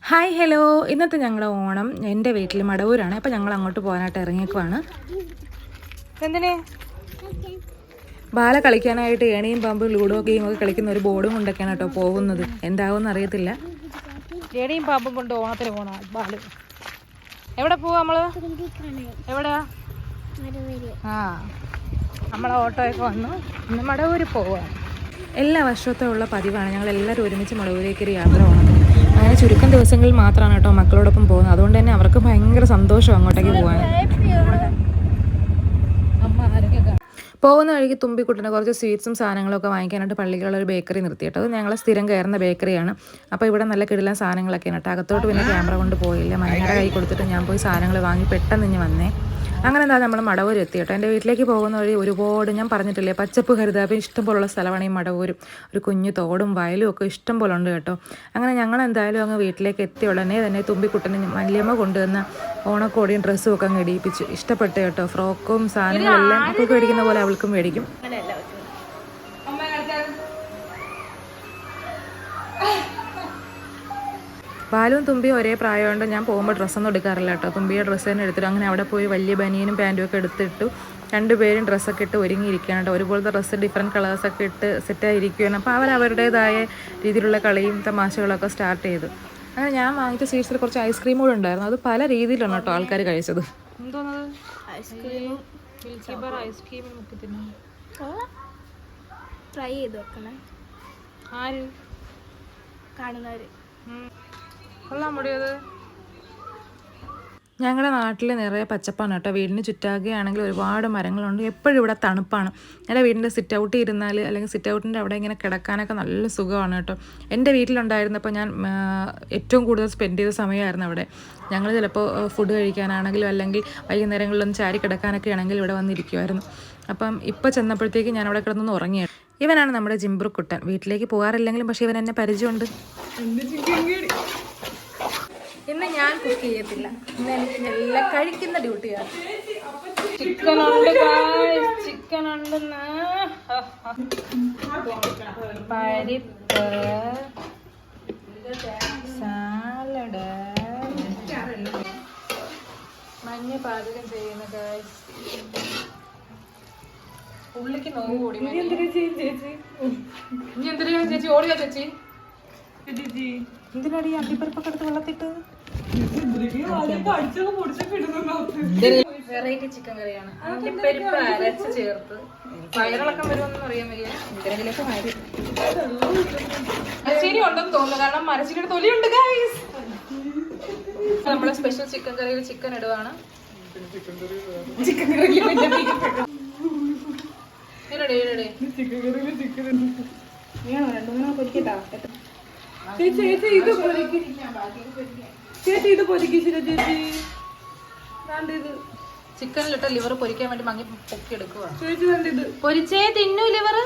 Hi hello, ഇന്നത്തെ ഞങ്ങളുടെ ഓണം എൻ്റെ വീട്ടിൽ മടവൂരാണ്. അപ്പോൾ ഞങ്ങൾ അങ്ങോട്ട് പോകാനായിട്ട് ഇറങ്ങിയേക്കുവാണ്. എന്തിനെ ബാല കളിക്കാനായിട്ട് ഏണിയും പാമ്പും ലൂഡോ ഗെയിമൊക്കെ കളിക്കുന്ന ഒരു ബോർഡും കൊണ്ടൊക്കെയാണ് കേട്ടോ പോകുന്നത്. എന്താവുമെന്ന് അറിയത്തില്ല. ഏണിയും പാമ്പും കൊണ്ട് ഓണത്തിന് പോകണം ബാല്. എവിടെ പോവാ നമ്മള്? എവിടെയാ? ആ, നമ്മളെ ഓട്ടോയൊക്കെ വന്നു. ഇന്ന് മടവൂര് പോവാണ്. എല്ലാ വർഷത്തും ഉള്ള പതിവാണ് ഞങ്ങൾ എല്ലാവരും ഒരുമിച്ച് മടവൂരേക്ക് ഒരു യാത്ര പോകണം. അങ്ങനെ ചുരുക്കം ദിവസങ്ങളിൽ മാത്രമാണ് കേട്ടോ മക്കളോടൊപ്പം പോകുന്നത്. അതുകൊണ്ട് തന്നെ അവർക്ക് ഭയങ്കര സന്തോഷം അങ്ങോട്ടേക്ക് പോകാൻ. പോകുന്ന വഴിക്ക് തുമ്പിക്കുട്ടിന് കുറച്ച് സ്വീറ്റ്സും സാധനങ്ങളൊക്കെ വാങ്ങിക്കാനായിട്ട് പള്ളിയിലുള്ള ഒരു ബേക്കറി നിർത്തി കേട്ടോ. അത് ഞങ്ങൾ സ്ഥിരം കയറുന്ന ബേക്കറിയാണ്. അപ്പോൾ ഇവിടെ നല്ല കിടിലൻ സാധനങ്ങളൊക്കെയാണ് കേട്ടോ. അകത്തോട്ട് പിന്നെ ക്യാമറ കൊണ്ട് പോയില്ല. മഞ്ഞയുടെ കൈ കൊടുത്തിട്ട് ഞാൻ പോയി സാധനങ്ങൾ വാങ്ങി പെട്ടെന്ന് ഇനി വന്നേ. അങ്ങനെ എന്താ നമ്മൾ മടവൂർ എത്തി കേട്ടോ. എൻ്റെ വീട്ടിലേക്ക് പോകുന്ന വഴി ഒരുപാട്, ഞാൻ പറഞ്ഞിട്ടില്ലേ, പച്ചപ്പ് ഹരിതാപം ഇഷ്ടം പോലുള്ള സ്ഥലമാണ് ഈ മടവൂരും. ഒരു കുഞ്ഞു തോടും വയലും ഒക്കെ ഇഷ്ടം പോലെ ഉണ്ട് കേട്ടോ. അങ്ങനെ ഞങ്ങൾ എന്തായാലും അങ്ങ് വീട്ടിലേക്ക് എത്തിയ ഉടനെ തന്നെ തുമ്പിക്കുട്ടന് മല്യമ്മ കൊണ്ടുവന്ന ഓണക്കോടിയും ഡ്രസ്സും ഒക്കെ അങ്ങ് ഇടിയിപ്പിച്ചു. ഇഷ്ടപ്പെട്ടു കേട്ടോ. ഫ്രോക്കും സാധനങ്ങളെല്ലാം മക്കൾക്ക് മേടിക്കുന്ന പോലെ അവൾക്കും മേടിക്കും. ബാലും തുമ്പിയും ഒരേ പ്രായമുണ്ട്. ഞാൻ പോകുമ്പോൾ ഡ്രസ്സൊന്നും എടുക്കാറില്ല കേട്ടോ. തുമ്പിയെ ഡ്രസ്സ് തന്നെ എടുത്തിട്ട് അങ്ങനെ അവിടെ പോയി വലിയ ബനിയനും പാൻറ്റും ഒക്കെ എടുത്തിട്ടു. രണ്ടുപേരും ഡ്രസ്സൊക്കെ ഇട്ട് ഒരുങ്ങിയിരിക്കുകയാണ് കേട്ടോ. ഒരുപോലത്തെ ഡ്രസ്സ് ഡിഫറെൻറ്റ് കളേഴ്സൊക്കെ ഇട്ട് സെറ്റായിരിക്കുകയാണ്. അപ്പോൾ അവരവരുടേതായ രീതിയിലുള്ള കളിയും തമാശകളൊക്കെ സ്റ്റാർട്ട് ചെയ്തു. അങ്ങനെ ഞാൻ വാങ്ങിച്ച സ്വീറ്റ്സിൽ കുറച്ച് ഐസ്ക്രീം കൂടെ ഉണ്ടായിരുന്നു. അത് പല രീതിയിലാണ് കേട്ടോ ആൾക്കാർ കഴിച്ചത്. എന്തോന്നത്? ട്രൈ ചെയ്ത് വെക്കണേ. ആര് കാണുന്നവര് കൊള്ളാൻ മുടിയത്. ഞങ്ങളുടെ നാട്ടിൽ നിറയെ പച്ചപ്പാണ് കേട്ടോ. വീടിന് ചുറ്റാകുകയാണെങ്കിൽ ഒരുപാട് മരങ്ങളുണ്ട്. എപ്പോഴും ഇവിടെ തണുപ്പാണ്. എൻ്റെ വീടിൻ്റെ സിറ്റ് ഔട്ടിൽ ഇരുന്നാൽ അല്ലെങ്കിൽ സിറ്റ് ഔട്ടിൻ്റെ അവിടെ ഇങ്ങനെ കിടക്കാനൊക്കെ നല്ല സുഖമാണ് കേട്ടോ. എൻ്റെ വീട്ടിലുണ്ടായിരുന്നപ്പോൾ ഞാൻ ഏറ്റവും കൂടുതൽ സ്പെൻഡ് ചെയ്ത സമയമായിരുന്നു അവിടെ. ഞങ്ങൾ ചിലപ്പോൾ ഫുഡ് കഴിക്കാനാണെങ്കിലും അല്ലെങ്കിൽ വൈകുന്നേരങ്ങളിലൊന്ന് ചാരി കിടക്കാനൊക്കെ ആണെങ്കിൽ ഇവിടെ വന്നിരിക്കുമായിരുന്നു. അപ്പം ഇപ്പോൾ ചെന്നപ്പോഴത്തേക്ക് ഞാൻ അവിടെ കിടന്നൊന്ന് ഉറങ്ങിയാണ്. ഇവനാണ് നമ്മുടെ ജിംബ്രുക്കുട്ടൻ. വീട്ടിലേക്ക് പോകാറില്ലെങ്കിലും പക്ഷേ ഇവൻ എന്നെ പരിചയമുണ്ട്. ഇന്ന് ഞാൻ കുക്ക് ചെയ്യത്തില്ല. ഇന്ന് എനിക്ക് എല്ലാം കഴിക്കുന്ന ഡ്യൂട്ടിയാണ്. ചിക്കനുണ്ട്, ചിക്കനുണ്ട്, പരിപ്പ്, സാലഡ്, മഞ്ഞ പാചകം ചെയ്യുന്ന ഉള്ളിക്ക് നോവ് കൂടി. ഇനി എന്തിനാ ചേച്ചി ഓടിയാ ചേച്ചി? എന്തിനാടി അണ്ടിപ്പരിപ്പൊക്കെ എടുത്ത് വെള്ളത്തിട്ട്? വെറൈറ്റി ചിക്കൻ കറിയാണ്. അണ്ടിപ്പരിപ്പ് അരച്ച് ചേർത്ത് വയറിളക്കം വരുമെന്നൊന്നും അറിയാൻ വയ്യ. എന്തിനെങ്കിലൊക്കെ മതി. മരച്ചീനി ഉണ്ടെന്ന് തോന്നുന്നു, കാരണം മരച്ചീനിയുടെ തൊലിയുണ്ട് ഗൈസ്. നമ്മുടെ സ്പെഷ്യൽ ചിക്കൻ കറിയിൽ ചിക്കൻ ഇടുവാണ്. ചിക്കൻ കറി ചിക്കനിലിട്ട ലിവർ പൊരിക്കാൻ വേണ്ടി മങ്ങി പൊക്കി എടുക്കുക. പൊരിച്ചേ തിന്നു ലിവർ.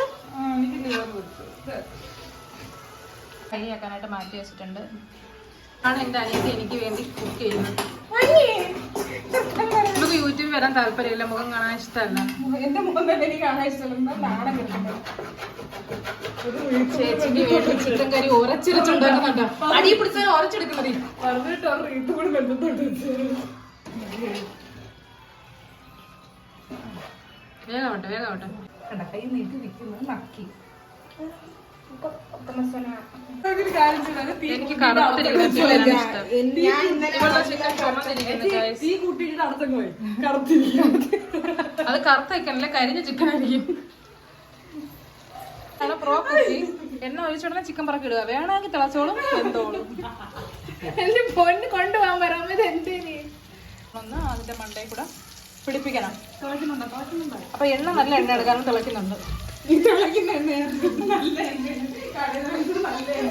കൈയാക്കാനായിട്ട് മാറ്റി വെച്ചിട്ടുണ്ട്. ആണ് എൻ്റെ അനിയത്തി എനിക്ക് വേണ്ടി കുക്ക് ചെയ്യുന്നത്. നമുക്ക് യൂട്യൂബിൽ വരാൻ താല്പര്യമില്ല, മുഖം കാണാൻ ഇഷ്ടമല്ല. എന്റെ മുഖം തന്നെ എനിക്ക് കാണാൻ ഇഷ്ടമല്ല. ചേച്ചിക്ക് വേണ്ടി ചിക്കൻ കറി ഉറച്ചിരിച്ചുണ്ടാക്കുന്നുണ്ടോ? അടി പിടിച്ചാൽ ഉറച്ചെടുക്കുന്നത്. വേഗാവട്ടെ വേഗാവട്ടെ. കൈ നീട്ടി നിൽക്കുന്നത് നക്കി. എനിക്ക് അത് കറുത്തല്ല, കരിഞ്ഞ ചിക്കൻ ആയിരിക്കും. പ്രോ കുക്കി. എണ്ണ ഒഴിച്ചുടനെ ചിക്കൻ പറക്കി ഇടുക. വേണമെങ്കിൽ തിളച്ചോളും എന്തോളും. എന്റെ പൊന്ന് കൊണ്ടുപോകാൻ പറയുന്നത് എന്തേന് ഒന്ന് അതിന്റെ മണ്ടയിൽ കൂടെ പിടിപ്പിക്കണം. അപ്പൊ എണ്ണ നല്ല എണ്ണ എടുക്കാനും തിളയ്ക്കുന്നുണ്ട്.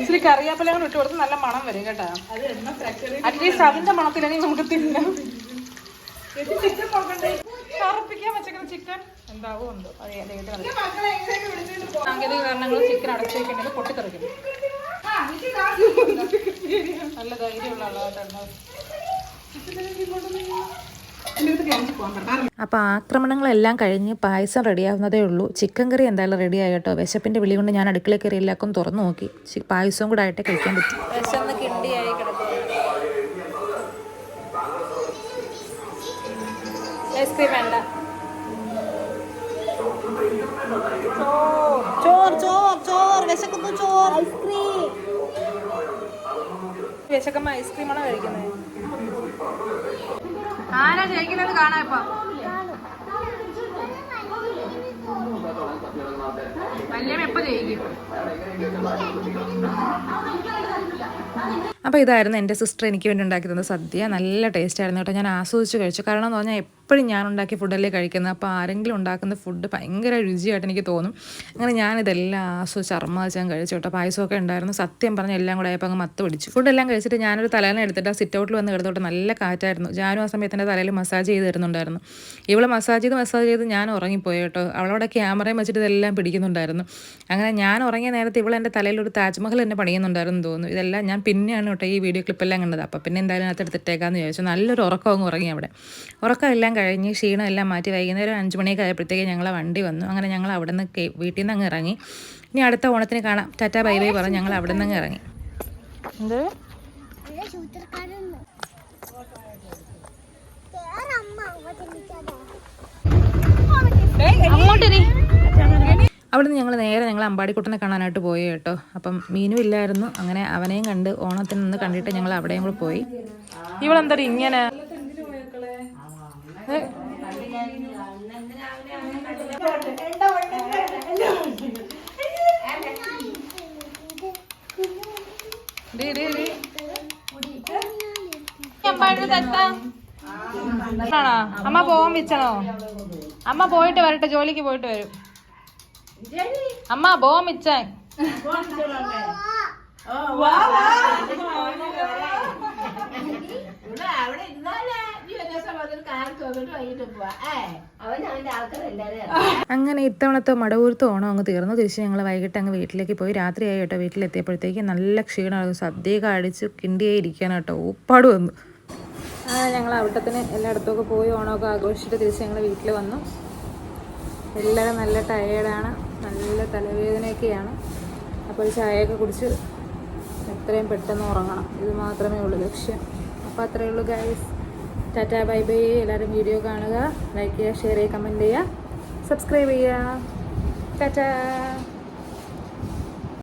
ഇച്ചിരി കറിവേപ്പിലയും ഇട്ട് കൊടുത്ത് നല്ല മണം വരും കേട്ടോ. അറ്റ്ലീസ്റ്റ് അതിന്റെ മണത്തിലെങ്കിൽ നമുക്ക് തിന്നാം. കറുപ്പിക്കാൻ വെച്ചേക്കുന്ന ചിക്കൻ എന്താവും ഉണ്ടോ? സാങ്കേതിക കാരണങ്ങൾ ചിക്കൻ അടച്ചേക്കുന്നത് പൊട്ടിത്തെറിക്കുന്നു. നല്ല ധൈര്യമുള്ള ആളായിട്ടുണ്ട്. അപ്പോൾ ആക്രമണങ്ങളെല്ലാം കഴിഞ്ഞ് പായസം റെഡിയാവുന്നതേ ഉള്ളൂ. ചിക്കൻ കറി എന്തായാലും റെഡിയായി കേട്ടോ. വിശപ്പിൻ്റെ വിളി കൊണ്ട് ഞാൻ അടുക്കള കയറി എല്ലാവർക്കും തുറന്നു നോക്കി. പായസവും കൂടെ ആയിട്ടേ കഴിക്കാൻ പറ്റും. വിശന്ന് കിണ്ടിയായി കിടക്കും. ഐസ്ക്രീം വേണ്ട. ചോർ ചോർ ചോർ വിശക്കുന്നു. ചോർ വിശക്കുമ്പോ ഐസ്ക്രീമാണോ കഴിക്കുന്നത്? ആരാ ജയിക്കുന്നത് കാണാം ഇപ്പൊ. വല്യമ്മ എപ്പോ ജയിക്കും? അപ്പോൾ ഇതായിരുന്നു എൻ്റെ സിസ്റ്റർ എനിക്ക് വേണ്ടി ഉണ്ടാക്കി തന്ന സദ്യ. നല്ല ടേസ്റ്റ് ആയിരുന്നു കേട്ടോ. ഞാൻ ആസ്വദിച്ച് കഴിച്ചു. കാരണം എന്ന് പറഞ്ഞാൽ എപ്പോഴും ഞാൻ ഉണ്ടാക്കിയ ഫുഡല്ലേ കഴിക്കുന്നത്. അപ്പോൾ ആരെങ്കിലും ഉണ്ടാക്കുന്ന ഫുഡ് ഭയങ്കര രുചിയായിട്ട് എനിക്ക് തോന്നും. അങ്ങനെ ഞാനിതെല്ലാം ആസ്വദിച്ച് അർമാദിച്ച് ഞാൻ കഴിച്ചു കേട്ടോ. പായസമൊക്കെ ഉണ്ടായിരുന്നു. സത്യം പറഞ്ഞ എല്ലാം കൂടെ ആയപ്പോൾ അങ്ങ് മത്ത് പിടിച്ചു. ഫുഡെല്ലാം കഴിച്ചിട്ട് ഞാനൊരു തലേനെ എടുത്തിട്ട് സിറ്റ് ഔട്ടിൽ വന്ന് കിടത്തോട്ട് നല്ല കാറ്റായിരുന്നു. ഞാനും ആ സമയത്ത് എൻ്റെ തലയിൽ മസാജ് ചെയ്ത് തരുന്നുണ്ടായിരുന്നു. ഇവള് മസാജ് ചെയ്ത് ഞാൻ ഉറങ്ങിപ്പോയി കേട്ടോ. അവളവിടെ ക്യാമറയും വെച്ചിട്ട് ഇതെല്ലാം പിടിക്കുന്നുണ്ടായിരുന്നു. അങ്ങനെ ഞാൻ ഉറങ്ങിയ നേരത്തെ ഇവൾ എൻ്റെ തലയിൽ ഒരു താജ്മഹൽ തന്നെ പണിയുന്നുണ്ടായിരുന്നു തോന്നുന്നു. ഇതെല്ലാം ഞാൻ പിന്നെയാണ് കേട്ടോ ഈ വീഡിയോ ക്ലിപ്പെല്ലാം കണ്ടത്. അപ്പോൾ പിന്നെ എന്തായാലും അതിനകത്ത് എടുത്തിട്ടേക്കാന്ന് ചോദിച്ചു. നല്ലൊരു ഉറക്കം അങ്ങ് ഉറങ്ങി അവിടെ. ഉറക്കമെല്ലാം കഴിഞ്ഞ് ക്ഷീണം എല്ലാം മാറ്റി വൈകുന്നേരം 5 മണിയൊക്കെ ആയപ്പോഴത്തേക്ക് ഞങ്ങളെ വണ്ടി വന്നു. അങ്ങനെ ഞങ്ങൾ അവിടെ നിന്ന് വീട്ടിൽ നിന്ന് അങ്ങ് ഇറങ്ങി. ഇനി അടുത്ത ഓണത്തിന് കാണാം, ടാറ്റാ ബൈ ബൈ പറഞ്ഞ് ഞങ്ങൾ അവിടെ നിന്ന് അങ്ങ് ഇറങ്ങി. എന്ത് അവിടുന്ന് ഞങ്ങൾ നേരെ അമ്പാടിക്കുട്ടനെ കാണാനായിട്ട് പോയി കേട്ടോ. അപ്പം മീനും ഇല്ലായിരുന്നു. അങ്ങനെ അവനെയും കണ്ട് ഓണത്തിന് നിന്ന് കണ്ടിട്ട് ഞങ്ങൾ അവിടെയും കൂടെ പോയി. ഇവളെന്താ ഇങ്ങനെ അമ്മ പോവാൻ വെച്ചണോ? അമ്മ പോയിട്ട് വരട്ടെ, ജോലിക്ക് പോയിട്ട് വരും. അമ്മ പോവാൻ വെച്ചാൻ അങ്ങനെ ഇത്തവണത്തെ മടവൂരത്തെ ഓണം അങ്ങ് തീർന്നു. തിരിച്ച് ഞങ്ങൾ വൈകിട്ട് അങ്ങ് വീട്ടിലേക്ക് പോയി. രാത്രിയായി കേട്ടോ. വീട്ടിലെത്തിയപ്പോഴത്തേക്ക് നല്ല ക്ഷീണമാകും. സദ്യയൊക്കെ അടിച്ച് കിണ്ടിയായി ഇരിക്കാനാട്ടോ. ഉപ്പാട് വന്നു. ഞങ്ങൾ അവിട്ടത്തിന് എല്ലായിടത്തുമൊക്കെ പോയി ഓണമൊക്കെ ആഘോഷിച്ചിട്ട് തിരിച്ച് ഞങ്ങൾ വീട്ടിൽ വന്നു. എല്ലാവരും നല്ല ടയേർഡാണ്, നല്ല തലവേദനയൊക്കെയാണ്. അപ്പോൾ ഒരു ചായയൊക്കെ കുടിച്ച് എത്രയും പെട്ടെന്ന് ഉറങ്ങണം. ഇത് മാത്രമേ ഉള്ളൂ ലക്ഷ്യം. അപ്പോൾ അത്രയേ ഉള്ളൂ ഗൈസ്. Tata bye bye. എല്ലാവരും വീഡിയോ കാണുക, ലൈക്ക് ചെയ്യുക, ഷെയർ ചെയ്യുക, കമൻറ്റ് ചെയ്യുക, സബ്സ്ക്രൈബ് ചെയ്യുക. ടാറ്റാ.